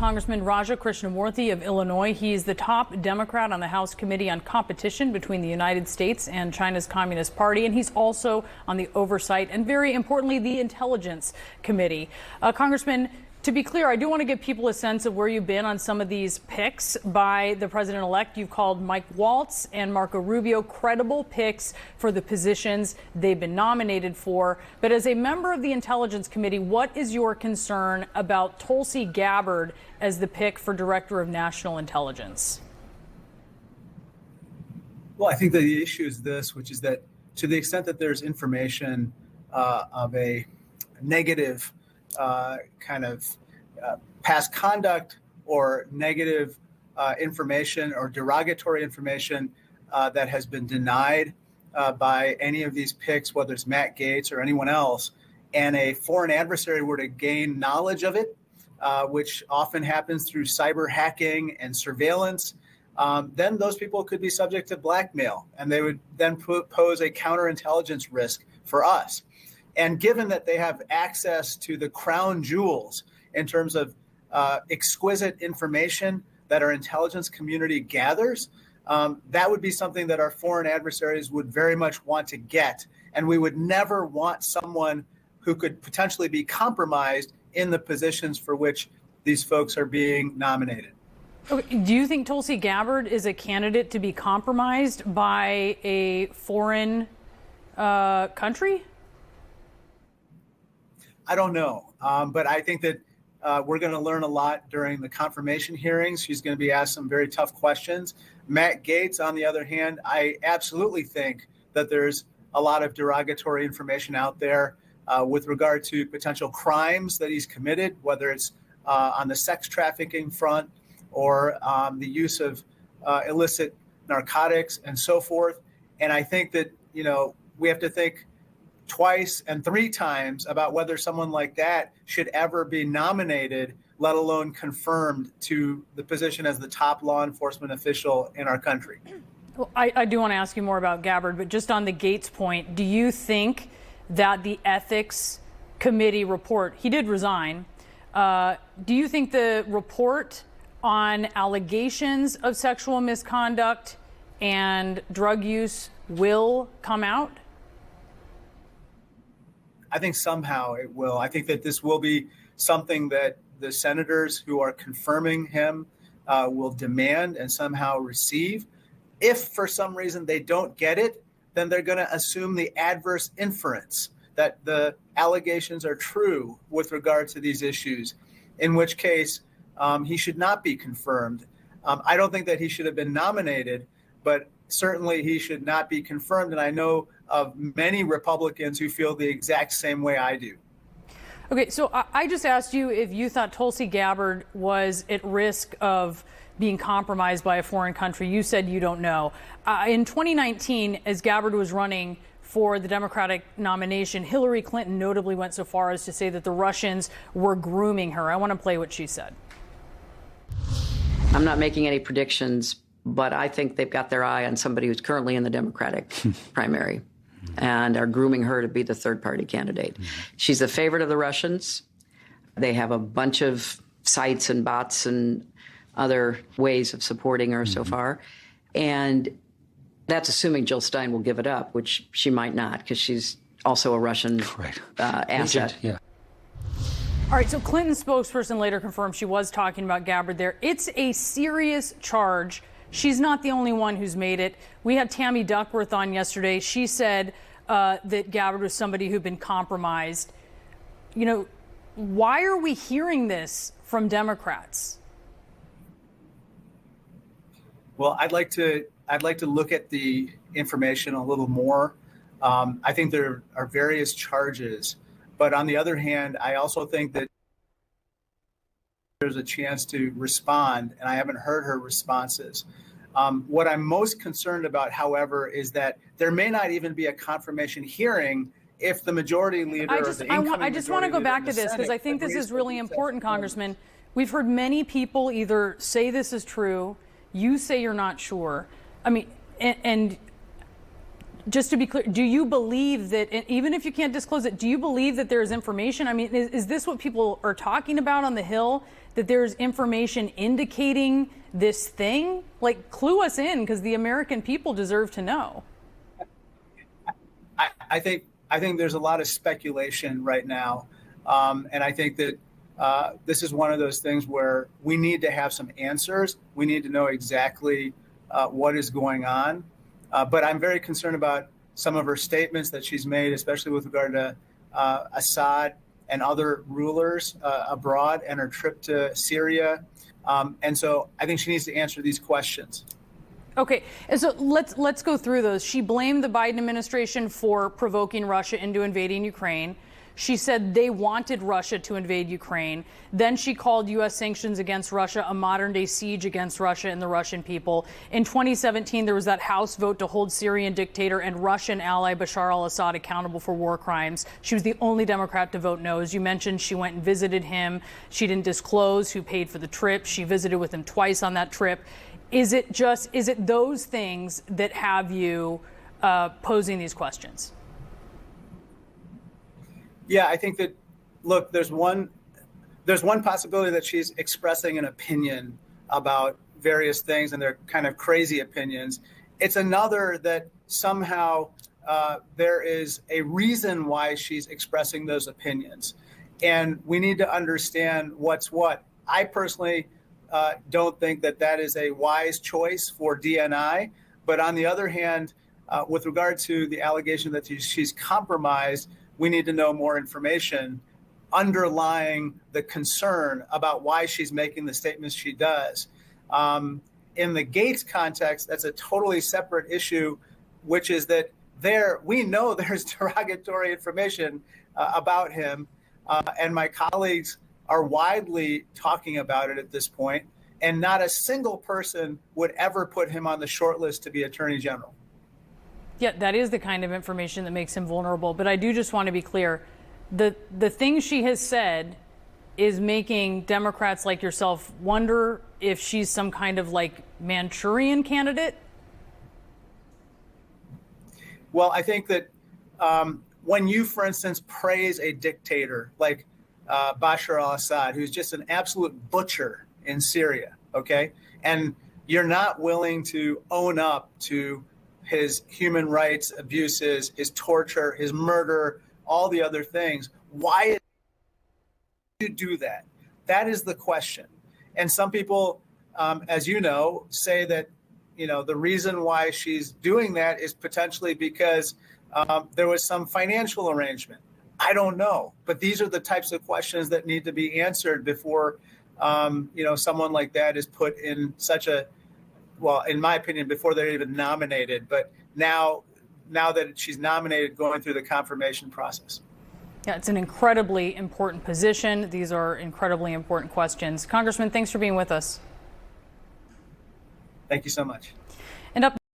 Congressman Raja Krishnamurthy of Illinois. He's the top Democrat on the House Committee on Competition between the United States and China's Communist Party, and he's also on the Oversight and, very importantly, the Intelligence Committee. Congressman, to be clear, I do want to give people a sense of where you've been on some of these picks by the president-elect. You've called Mike Waltz and Marco Rubio credible picks for the positions they've been nominated for. But as a member of the Intelligence Committee, what is your concern about Tulsi Gabbard as the pick for Director of National Intelligence? Well, I think that the issue is this, which is that to the extent that there's information of a negative past conduct or negative information or derogatory information that has been denied by any of these picks, whether it's Matt Gaetz or anyone else, and a foreign adversary were to gain knowledge of it, which often happens through cyber hacking and surveillance, then those people could be subject to blackmail, and they would then pose a counterintelligence risk for us. And given that they have access to the crown jewels in terms of exquisite information that our intelligence community gathers, that would be something that our foreign adversaries would very much want to get. And we would never want someone who could potentially be compromised in the positions for which these folks are being nominated. Okay. Do you think Tulsi Gabbard is a candidate to be compromised by a foreign country? I don't know, but I think that we're going to learn a lot during the confirmation hearings. She's going to be asked some very tough questions. Matt Gaetz, on the other hand, I absolutely think that there's a lot of derogatory information out there with regard to potential crimes that he's committed, whether it's on the sex trafficking front or the use of illicit narcotics and so forth. And I think that, we have to think twice and three times about whether someone like that should ever be nominated, let alone confirmed to the position as the top law enforcement official in our country. Well, I do want to ask you more about Gabbard, but just on the Gaetz point, do you think that the Ethics Committee report, he did resign, do you think the report on allegations of sexual misconduct and drug use will come out? I think somehow it will. I think that this will be something that the senators who are confirming him will demand and somehow receive. If for some reason they don't get it, then they're going to assume the adverse inference that the allegations are true with regard to these issues, in which case he should not be confirmed. I don't think that he should have been nominated, but certainly he should not be confirmed. And I know of many Republicans who feel the exact same way I do. Okay, so I just asked you if you thought Tulsi Gabbard was at risk of being compromised by a foreign country. You said you don't know. In 2019, as Gabbard was running for the Democratic nomination, Hillary Clinton notably went so far as to say that the Russians were grooming her. I want to play what she said. I'm not making any predictions, but I think they've got their eye on somebody who's currently in the Democratic primary and are grooming her to be the third-party candidate. She's a favorite of the Russians. They have a bunch of sites and bots and other ways of supporting her so far. And that's assuming Jill Stein will give it up, which she might not, because she's also a Russian asset. Yeah. All right, so Clinton's spokesperson later confirmed she was talking about Gabbard there. It's a serious charge. She's not the only one who's made it. We had Tammy Duckworth on yesterday. She said that Gabbard was somebody who'd been compromised. Why are we hearing this from Democrats? Well, I'd like to look at the information a little more. I think there are various charges, but on the other hand, I also think that there's a chance to respond, and I haven't heard her responses. What I'm most concerned about, however, is that there may not even be a confirmation hearing if the majority leader I just want to go back to this because I think this is really important, Congressman. We've heard many people either say this is true, you say you're not sure. I mean, and Just to be clear, do you believe that, even if you can't disclose it, do you believe that there is information? I mean, is this what people are talking about on the Hill, that there's information indicating this thing? Like, clue us in, because the American people deserve to know. I think there's a lot of speculation right now. And I think that this is one of those things where we need to have some answers. We need to know exactly what is going on. But I'm very concerned about some of her statements that she's made, especially with regard to Assad and other rulers abroad and her trip to Syria. And so I think she needs to answer these questions. Okay, and so let's go through those. She blamed the Biden administration for provoking Russia into invading Ukraine. She said they wanted Russia to invade Ukraine. Then she called U.S. sanctions against Russia a modern-day siege against Russia and the Russian people. In 2017, there was that House vote to hold Syrian dictator and Russian ally Bashar al-Assad accountable for war crimes. She was the only Democrat to vote no. As you mentioned, she went and visited him. She didn't disclose who paid for the trip. She visited with him twice on that trip. Is it those things that have you posing these questions? Yeah, I think that, look, there's one possibility that she's expressing an opinion about various things, and they're kind of crazy opinions. It's another that somehow there is a reason why she's expressing those opinions. And we need to understand what's what. I personally don't think that that is a wise choice for DNI. But on the other hand, with regard to the allegation that she's compromised, we need to know more information underlying the concern about why she's making the statements she does. In the Gates context, that's a totally separate issue, which is that we know there's derogatory information about him, and my colleagues are widely talking about it at this point, and not a single person would ever put him on the short list to be Attorney General. Yeah, that is the kind of information that makes him vulnerable. But I do just want to be clear. The thing she has said is making Democrats like yourself wonder if she's some kind of like Manchurian candidate. Well, I think that when you, for instance, praise a dictator like Bashar al-Assad, who's just an absolute butcher in Syria, okay? And you're not willing to own up to his human rights abuses, his torture, his murder, all the other things. Why do you do that? That is the question. And some people, as you know, say that, the reason why she's doing that is potentially because there was some financial arrangement. I don't know. But these are the types of questions that need to be answered before, someone like that is put in such a, well, in my opinion, before they're even nominated. But now that she's nominated, going through the confirmation process. Yeah, it's an incredibly important position. These are incredibly important questions. Congressman, thanks for being with us. Thank you so much.